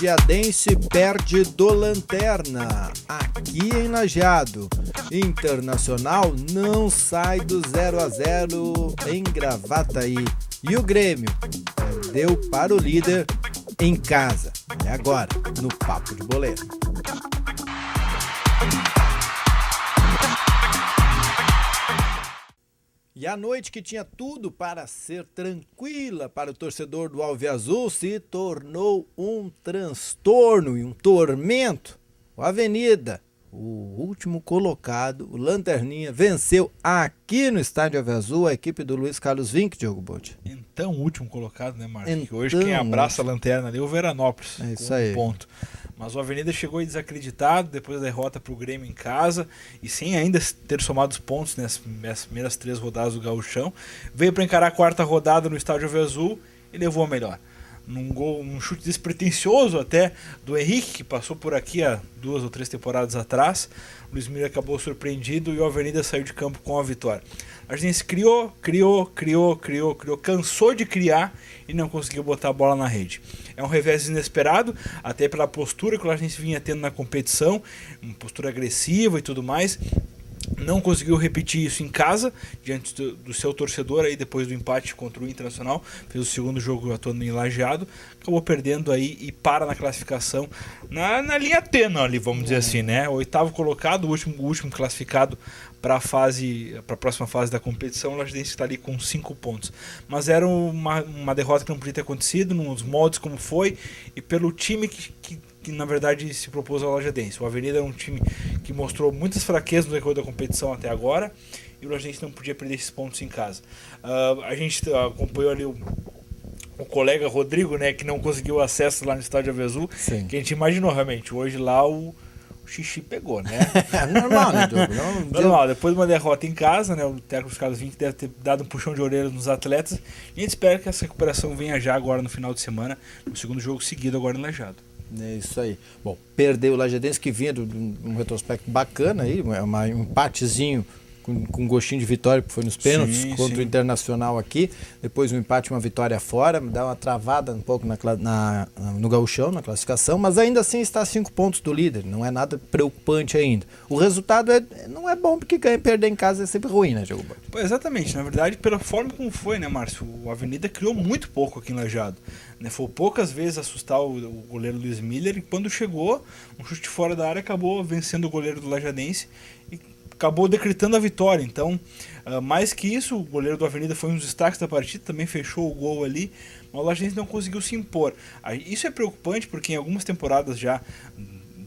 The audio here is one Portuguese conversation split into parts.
Lajeadense perde do Lanterna, aqui em Lajeado. Internacional não sai do 0-0 em Gravataí. E o Grêmio perdeu para o líder em casa. É agora, no Papo de Boleiro. E a noite que tinha tudo para ser tranquila para o torcedor do Alviazul se tornou um transtorno e um tormento. O Avenida, o último colocado, o Lanterninha, venceu aqui no Estádio Alviazul a equipe do Luiz Carlos Vinck, Diogo Botti. Então, o último colocado, né, Marcos? Então, hoje quem abraça a lanterna ali é o Veranópolis. É isso aí. Ponto. Mas o Avenida chegou aí desacreditado depois da derrota para o Grêmio em casa e sem ainda ter somado os pontos nas primeiras 3 rodadas do Gauchão. Veio para encarar a 4ª rodada no Estádio Alviazul e levou a melhor. Um chute despretensioso até do Henrique, que passou por aqui há 2 ou 3 temporadas atrás. O Luiz Miller acabou surpreendido e o Avenida saiu de campo com a vitória. A gente criou, cansou de criar e não conseguiu botar a bola na rede. É um revés inesperado, até pela postura que a gente vinha tendo na competição, uma postura agressiva e tudo mais. Não conseguiu repetir isso em casa, diante do seu torcedor, aí depois do empate contra o Internacional, fez o segundo jogo atuando em Lajeado, acabou perdendo aí e para na classificação, na linha tênue ali, vamos dizer assim, né? O 8º colocado, o último classificado para a próxima fase da competição, o Lajeadense está ali com 5 pontos. Mas era uma derrota que não podia ter acontecido, nos moldes como foi, e pelo time que na verdade se propôs ao Lajeadense. O Avenida é um time que mostrou muitas fraquezas no decorrer da competição até agora, e o Lajeadense não podia perder esses pontos em casa. A gente acompanhou ali o colega Rodrigo, né, que não conseguiu acesso lá no Estádio Alviazul, que a gente imaginou realmente. Hoje lá o xixi pegou, né? Normal, né, Diogo? Normal, depois de uma derrota em casa, né, o técnico dos Carlos Vinck deve ter dado um puxão de orelha nos atletas, e a gente espera que essa recuperação venha já agora no final de semana, no segundo jogo seguido agora em Lajeado. É isso aí. Bom, perdeu o Lajeadense, que vinha de um retrospecto bacana aí, um empatezinho com gostinho de vitória, que foi nos pênaltis contra o Internacional aqui. Depois um empate, uma vitória fora, dá uma travada um pouco no gauchão, na classificação, mas ainda assim está a 5 pontos do líder, não é nada preocupante ainda. O resultado não é bom, porque ganhar e perder em casa é sempre ruim, né, Diogo? Exatamente, na verdade, pela forma como foi, né, Márcio? O Avenida criou muito pouco aqui em Lajeado. Né? Foi poucas vezes assustar o goleiro Luiz Miller, e quando chegou, um chute fora da área acabou vencendo o goleiro do Lajeadense e acabou decretando a vitória. Então, mais que isso, o goleiro do Avenida foi um dos destaques da partida, também fechou o gol ali, mas o Lajeadense não conseguiu se impor. Isso é preocupante porque em algumas temporadas já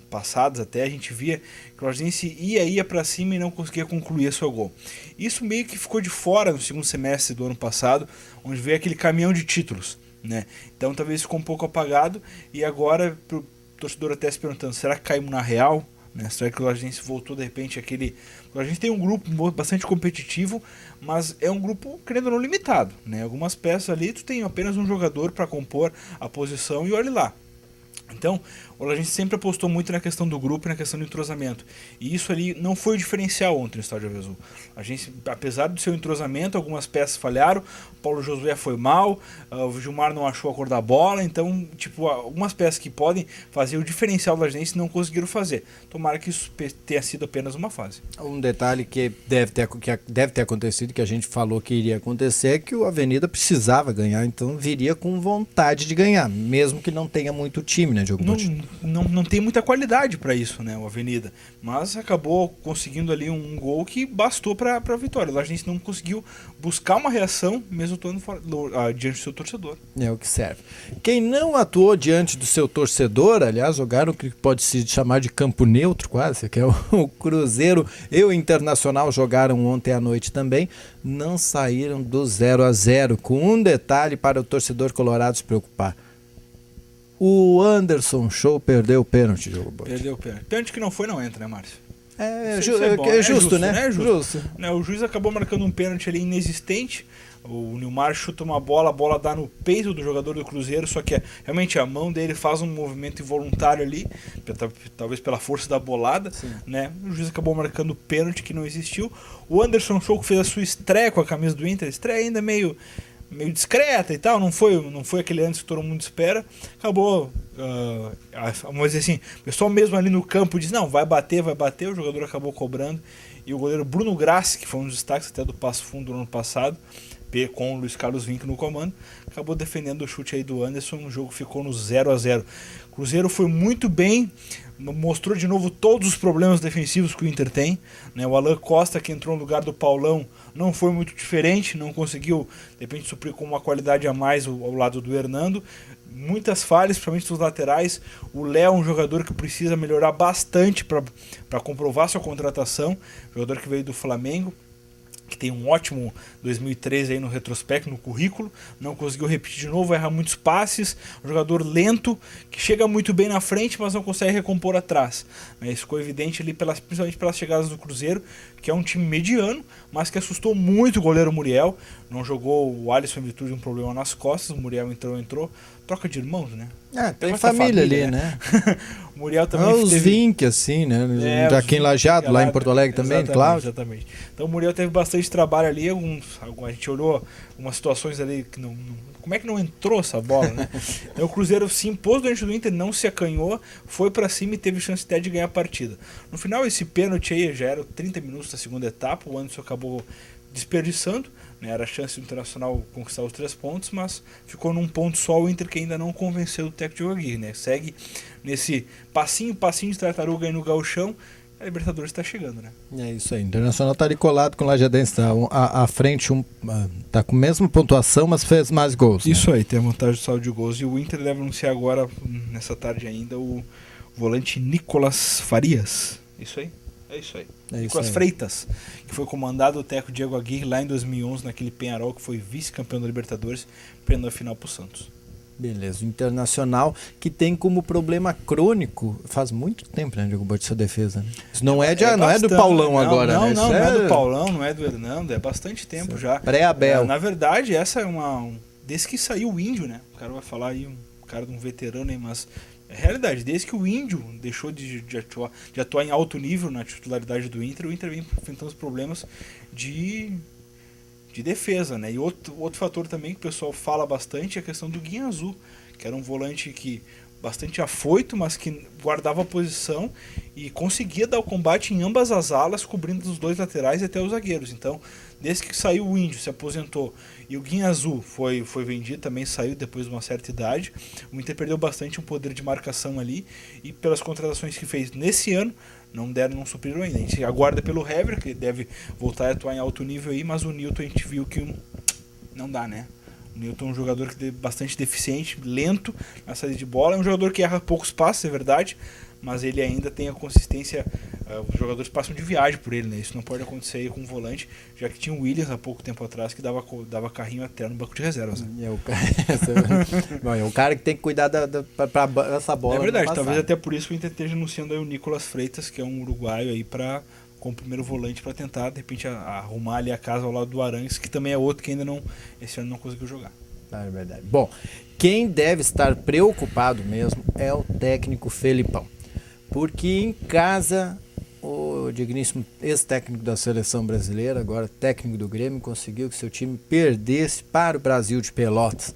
passadas até, a gente via que o Lajeadense ia para cima e não conseguia concluir seu gol. Isso meio que ficou de fora no segundo semestre do ano passado, onde veio aquele caminhão de títulos, né? Então talvez ficou um pouco apagado, e agora o torcedor até se perguntando, será que caímos na real? Né? Será que o Lajeadense voltou de repente aquele... A gente tem um grupo bastante competitivo, mas é um grupo, querendo ou não, limitado, né? Algumas peças ali, tu tem apenas um jogador para compor a posição e olhe lá. Então, a gente sempre apostou muito na questão do grupo e na questão do entrosamento. E isso ali não foi o diferencial ontem no Estádio Alviazul. A gente, apesar do seu entrosamento, algumas peças falharam, o Paulo Josué foi mal, o Gilmar não achou a cor da bola, então, algumas peças que podem fazer o diferencial da gente não conseguiram fazer. Tomara que isso tenha sido apenas uma fase. Um detalhe que deve ter acontecido, que a gente falou que iria acontecer, é que o Avenida precisava ganhar, então viria com vontade de ganhar, mesmo que não tenha muito time, né, Diogo? Não tem muita qualidade para isso, né, o Avenida, mas acabou conseguindo ali um gol que bastou para a vitória. A gente não conseguiu buscar uma reação, mesmo atuando diante do seu torcedor. É o que serve. Quem não atuou diante do seu torcedor, aliás, jogaram o que pode se chamar de campo neutro quase, que é o Cruzeiro e o Internacional jogaram ontem à noite também, não saíram do 0-0, com um detalhe para o torcedor colorado se preocupar. O Anderson Show perdeu o pênalti, Diogo Botti. Perdeu o pênalti. Pênalti que não foi, não entra, né, Márcio? É justo, né? É justo. O juiz acabou marcando um pênalti ali inexistente. O Nilmar chuta uma bola, a bola dá no peito do jogador do Cruzeiro, só que realmente a mão dele faz um movimento involuntário ali, talvez pela força da bolada, né? O juiz acabou marcando o pênalti que não existiu. O Anderson Show fez a sua estreia com a camisa do Inter, estreia ainda meio meio discreta e tal, não foi aquele antes que todo mundo espera. Acabou, vamos dizer assim, o pessoal mesmo ali no campo diz, não, vai bater, o jogador acabou cobrando. E o goleiro Bruno Grassi, que foi um dos destaques até do Passo Fundo no ano passado, com o Luiz Carlos Vinck no comando, acabou defendendo o chute aí do Anderson, o jogo ficou no 0-0. Cruzeiro foi muito bem, mostrou de novo todos os problemas defensivos que o Inter tem, né? O Alan Costa, que entrou no lugar do Paulão, não foi muito diferente, não conseguiu, de repente, suprir com uma qualidade a mais ao lado do Hernando. Muitas falhas, principalmente dos laterais. O Léo é um jogador que precisa melhorar bastante para comprovar sua contratação, jogador que veio do Flamengo, que tem um ótimo 2013 aí no retrospecto, no currículo, não conseguiu repetir de novo, erra muitos passes, um jogador lento, que chega muito bem na frente, mas não consegue recompor atrás. Isso ficou evidente ali, principalmente pelas chegadas do Cruzeiro, que é um time mediano, mas que assustou muito o goleiro Muriel. Não jogou o Alisson em virtude de um problema nas costas, o Muriel entrou. Troca de irmãos, né? Tem família ali, né? O Muriel também os Vink, assim, né? Aqui em Lajeado, lá em Porto Alegre também, claro. Exatamente. Então o Muriel teve bastante trabalho ali, a gente olhou algumas situações ali que não... Como é que não entrou essa bola, né? Então o Cruzeiro se impôs diante do Inter, não se acanhou, foi pra cima e teve chance até de ganhar a partida. No final, esse pênalti aí já era 30 minutos da segunda etapa, o Anderson acabou desperdiçando, né? Era a chance do Internacional conquistar os 3 pontos, mas ficou num ponto só. O Inter que ainda não convenceu o técnico Diogo Aguirre, né? Segue nesse passinho de tartaruga aí no gauchão. A Libertadores está chegando, né? É isso aí. O Internacional está ali colado com o Lajadense, tá à frente, tá com a mesma pontuação, mas fez mais gols. Isso, né? Aí, tem a vantagem do saldo de gols. E o Inter deve anunciar agora, nessa tarde ainda, o volante Nicolas Farias. Isso aí? É isso aí. Nicolas Freitas, que foi comandado o técnico Diego Aguirre lá em 2011, naquele Peñarol, que foi vice-campeão da Libertadores, perdendo a final pro Santos. Beleza, o Internacional que tem como problema crônico, faz muito tempo, né, Diego Botti, essa defesa. Né? Isso não é do Paulão agora, né? Não é do Paulão, não é do Hernando, é bastante tempo já. Pré-Abel. Na verdade, essa é desde que saiu o Índio, né? O cara vai falar aí, um cara de um veterano aí, mas é realidade, desde que o Índio deixou de atuar em alto nível na titularidade do Inter, o Inter vem enfrentando os problemas de defesa, né? E outro fator também que o pessoal fala bastante é a questão do Guinha Azul, que era um volante que bastante afoito, mas que guardava a posição e conseguia dar o combate em ambas as alas, cobrindo os 2 laterais e até os zagueiros. Então, desde que saiu o Índio, se aposentou, e o Guinha Azul foi vendido, também saiu depois de uma certa idade, o Inter perdeu bastante um poder de marcação ali, e pelas contratações que fez nesse ano, não supriram ainda. A gente aguarda pelo Hever, que deve voltar a atuar em alto nível aí, mas o Nilton a gente viu que não dá, né? O Nilton é um jogador que é bastante deficiente, lento na saída de bola, é um jogador que erra poucos passes, é verdade, mas ele ainda tem a consistência, os jogadores passam de viagem por ele, né? Isso não pode acontecer aí com um volante, já que tinha o Williams há pouco tempo atrás que dava carrinho até no banco de reservas. Né? É o cara que tem que cuidar para essa bola. É verdade, talvez até por isso o Inter esteja anunciando aí o Nicolas Freitas, que é um uruguaio aí como primeiro volante para tentar, de repente, arrumar ali a casa ao lado do Arangues, que também é outro que ainda esse ano não conseguiu jogar. É verdade. Bom, quem deve estar preocupado mesmo é o técnico Felipão. Porque em casa, o digníssimo ex-técnico da seleção brasileira, agora técnico do Grêmio, conseguiu que seu time perdesse para o Brasil de Pelotas.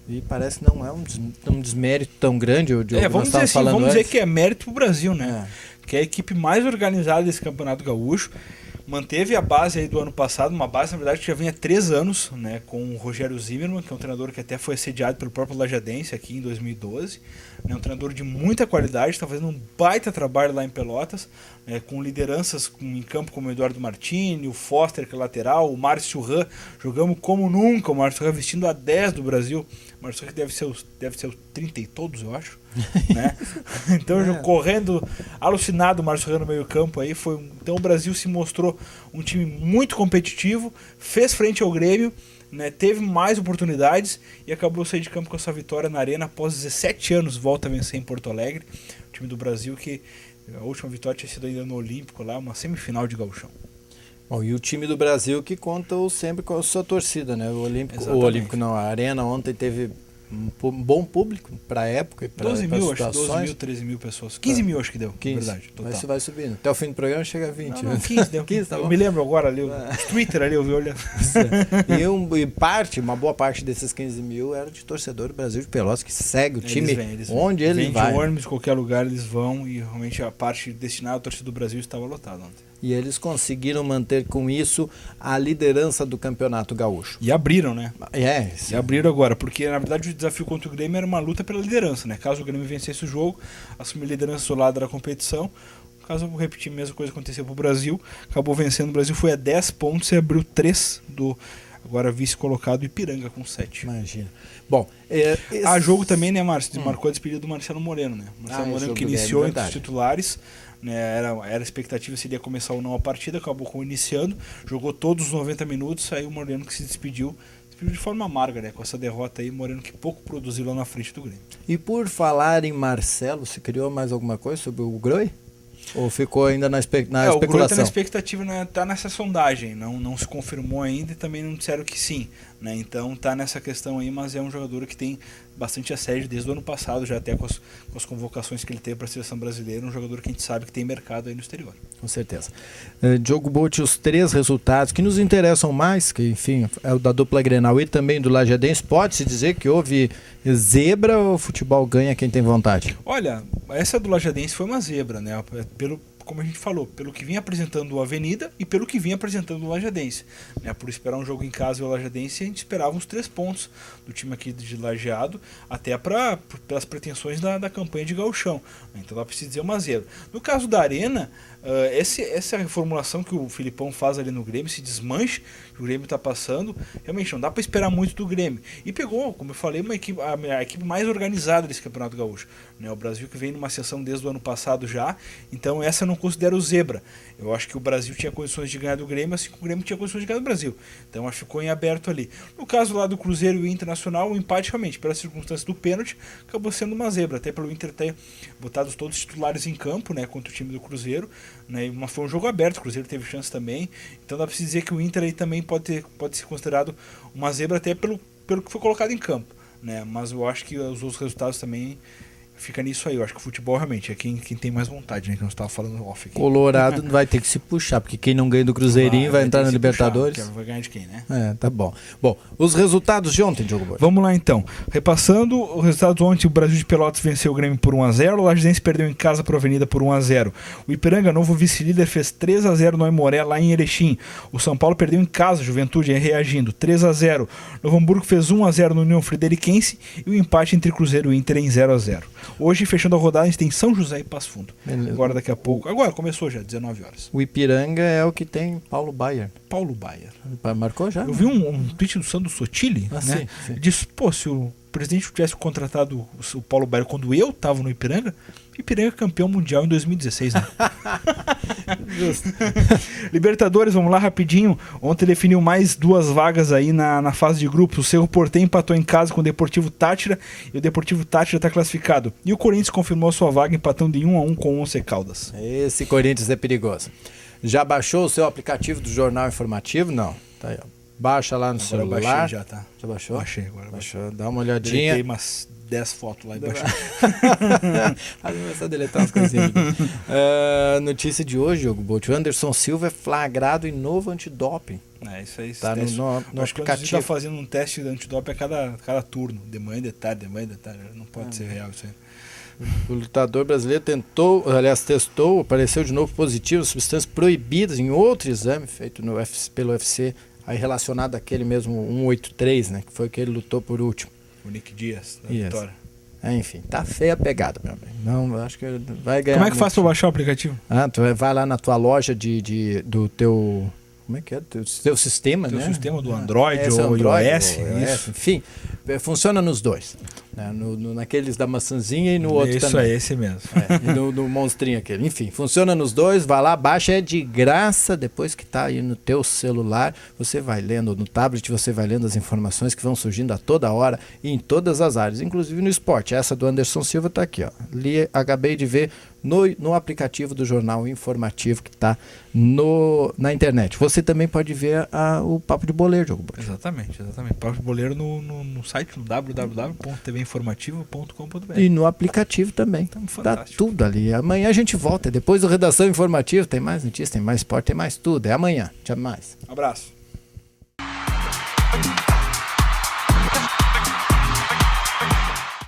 E parece que não é um desmérito tão grande. Vamos dizer que é mérito pro Brasil, né? Que é a equipe mais organizada desse Campeonato Gaúcho. Manteve a base aí do ano passado, uma base, na verdade, que já vinha há 3 anos, né, com o Rogério Zimmermann, que é um treinador que até foi assediado pelo próprio Lajadense aqui em 2012. É um treinador de muita qualidade, está fazendo um baita trabalho lá em Pelotas, com lideranças em campo como o Eduardo Martini, o Foster, que é lateral, o Márcio Ran, jogamos como nunca, o Márcio Ran vestindo a 10 do Brasil. O Márcio Ran deve ser os 30 e todos, eu acho. Né? Então, correndo, alucinado o Márcio Ran no meio campo aí. Então o Brasil se mostrou um time muito competitivo, fez frente ao Grêmio, né, teve mais oportunidades e acabou sair de campo com essa vitória na Arena após 17 anos, volta a vencer em Porto Alegre. O time do Brasil que a última vitória tinha sido ainda no Olímpico, lá uma semifinal de gauchão. Bom, e o time do Brasil que conta sempre com a sua torcida, né? O Olímpico não, a Arena ontem teve um bom público para a época e para 12 mil, acho, situações. 12 mil, 13 mil pessoas. 15 mil acho que deu, 15. verdade. Total. Mas vai subindo. Até o fim do programa chega a 20. Não, 15 deu. 15, tá bom? Eu me lembro agora ali, o Twitter ali, eu vi olhando. Uma boa parte desses 15 mil era de torcedor do Brasil de Pelotas, que segue o time Eles onde ele vêm vai. de ônibus, de qualquer lugar eles vão, e realmente a parte destinada à torcida do Brasil estava lotada ontem. E eles conseguiram manter com isso a liderança do Campeonato Gaúcho. E abriram, né? Sim. E abriram agora, porque na verdade o desafio contra o Grêmio era uma luta pela liderança, né? Caso o Grêmio vencesse o jogo, assumir a liderança isolada da competição. Caso eu repetir a mesma coisa que aconteceu pro Brasil, acabou vencendo o Brasil, foi a 10 pontos e abriu 3 do agora vice-colocado Ipiranga com 7. Imagina. Bom, jogo também, né, Márcio? Marcou a despedida do Marcelo Moreno, né? Marcelo Moreno que iniciou entre os titulares, né? Era a expectativa se ele ia começar ou não a partida, acabou com iniciando, jogou todos os 90 minutos, aí o Moreno que se despediu de forma amarga, né? Com essa derrota aí, Moreno que pouco produziu lá na frente do Grêmio. E por falar em Marcelo, se criou mais alguma coisa sobre o Groi? Ou ficou ainda na especulação? O Groi tá na expectativa, né? Tá nessa sondagem, não se confirmou ainda e também não disseram que sim, né? Então tá nessa questão aí, mas é um jogador que tem bastante assédio desde o ano passado, já até com as convocações que ele teve para a seleção brasileira, um jogador que a gente sabe que tem mercado aí no exterior. Com certeza. Diogo Botti, os 3 resultados que nos interessam mais, que enfim, é o da dupla Grenal e também do Lajadense, pode-se dizer que houve zebra ou o futebol ganha quem tem vontade? Olha, essa do Lajadense foi uma zebra, né? Como a gente falou, pelo que vinha apresentando o Avenida e pelo que vinha apresentando o Lajadense, né? Por esperar um jogo em casa e o Lajadense, a gente esperava uns 3 pontos do time aqui de Lajeado, até pelas pretensões da campanha de gauchão, né? Então dá para se dizer uma zebra. No caso da Arena, essa reformulação que o Filipão faz ali no Grêmio, esse desmanche que o Grêmio está passando, realmente não dá para esperar muito do Grêmio. E pegou, como eu falei, a equipe mais organizada desse Campeonato Gaúcho, né? O Brasil que vem numa ascensão desde o ano passado já, então essa eu não considero zebra. Eu acho que o Brasil tinha condições de ganhar do Grêmio, assim que o Grêmio tinha condições de ganhar do Brasil. Então acho que ficou em aberto ali. No caso lá do Cruzeiro e o Internacional, o empate realmente, pelas circunstâncias do pênalti, acabou sendo uma zebra, até pelo Inter ter botado todos os titulares em campo, né, contra o time do Cruzeiro, né, mas foi um jogo aberto, o Cruzeiro teve chance também, então dá para se dizer que o Inter aí também pode ser considerado uma zebra até pelo que foi colocado em campo, né, mas eu acho que os outros resultados também fica nisso aí. Eu acho que o futebol realmente é quem tem mais vontade, né? Que nós estávamos falando off aqui. Colorado vai ter que se puxar, porque quem não ganha do Cruzeirinho vai entrar na Libertadores. Puxar, vai ganhar de quem, né? Tá bom. Bom, os resultados de ontem, Diogo Botti. Vamos lá então. Repassando, os resultados ontem, o Brasil de Pelotas venceu o Grêmio por 1-0, o Lajedense perdeu em casa para a Avenida por 1-0. O Ipiranga, novo vice-líder, fez 3-0 no Aimoré, lá em Erechim. O São Paulo perdeu em casa, Juventude reagindo, 3-0. Novo Hamburgo fez 1-0 no União Frederiquense e o empate entre Cruzeiro e Inter em 0-0. Hoje, fechando a rodada, a gente tem São José e Passo Fundo. Beleza. Agora, daqui a pouco. Agora, começou já, 19 horas. O Ipiranga é o que tem Paulo Baier. Paulo Baier. Marcou já? Eu vi um tweet do Sandro Sotile, né? Sim. Disse, se o presidente tivesse contratado o Paulo Baier quando eu estava no Ipiranga campeão mundial em 2016, né? Libertadores, vamos lá rapidinho. Ontem definiu mais 2 vagas aí na fase de grupos. O Cerro Porteño empatou em casa com o Deportivo Táchira e o Deportivo Táchira está classificado. E o Corinthians confirmou sua vaga empatando em 1-1 com o Once Caldas. Esse Corinthians é perigoso. Já baixou o seu aplicativo do Jornal Informativo? Não. Tá aí, ó. Baixa lá no agora celular. Baixei já, tá? Já baixou? Baixei agora. Baixou. Dá uma olhadinha. Deletei umas 10 fotos lá e baixei. Começar a deletar umas coisinhas. Notícia de hoje, Diogo Botti. O Anderson Silva é flagrado em novo antidoping. Isso aí. Tá no acho que aplicativo. está fazendo um teste de antidoping a cada turno. De manhã, de tarde, de manhã, de tarde. Não pode ser real isso aí. O lutador brasileiro testou, apareceu de novo positivo, substâncias proibidas em outro exame feito pelo UFC, aí relacionado àquele mesmo 183, né, que foi o que ele lutou por último. O Nick Dias, da vitória. Enfim, tá feia a pegada, meu amigo. Não, acho que vai ganhar. Como é que faz para baixar o aplicativo? Tu vai lá na tua loja do teu... Como é que é? Teu sistema, né? Teu sistema do Android ou iOS. Enfim, funciona nos dois. Né? Naqueles da maçãzinha e no outro isso também. Isso é esse mesmo. E no monstrinho aquele. Enfim, funciona nos dois, vai lá, baixa, é de graça. Depois que tá aí no teu celular, você vai lendo, no tablet você vai lendo as informações que vão surgindo a toda hora e em todas as áreas, inclusive no esporte. Essa do Anderson Silva tá aqui, ó. Acabei de ver no aplicativo do Jornal Informativo que está na internet. Você também pode ver o Papo de Boleiro, Diogo Botti. Exatamente. Papo de Boleiro no site www.tvinformativo.com.br. E no aplicativo também. Tá tudo ali. Amanhã a gente volta. Depois do Redação Informativa tem mais notícias, tem mais esporte, tem mais tudo. É amanhã. Tchau mais. Um abraço.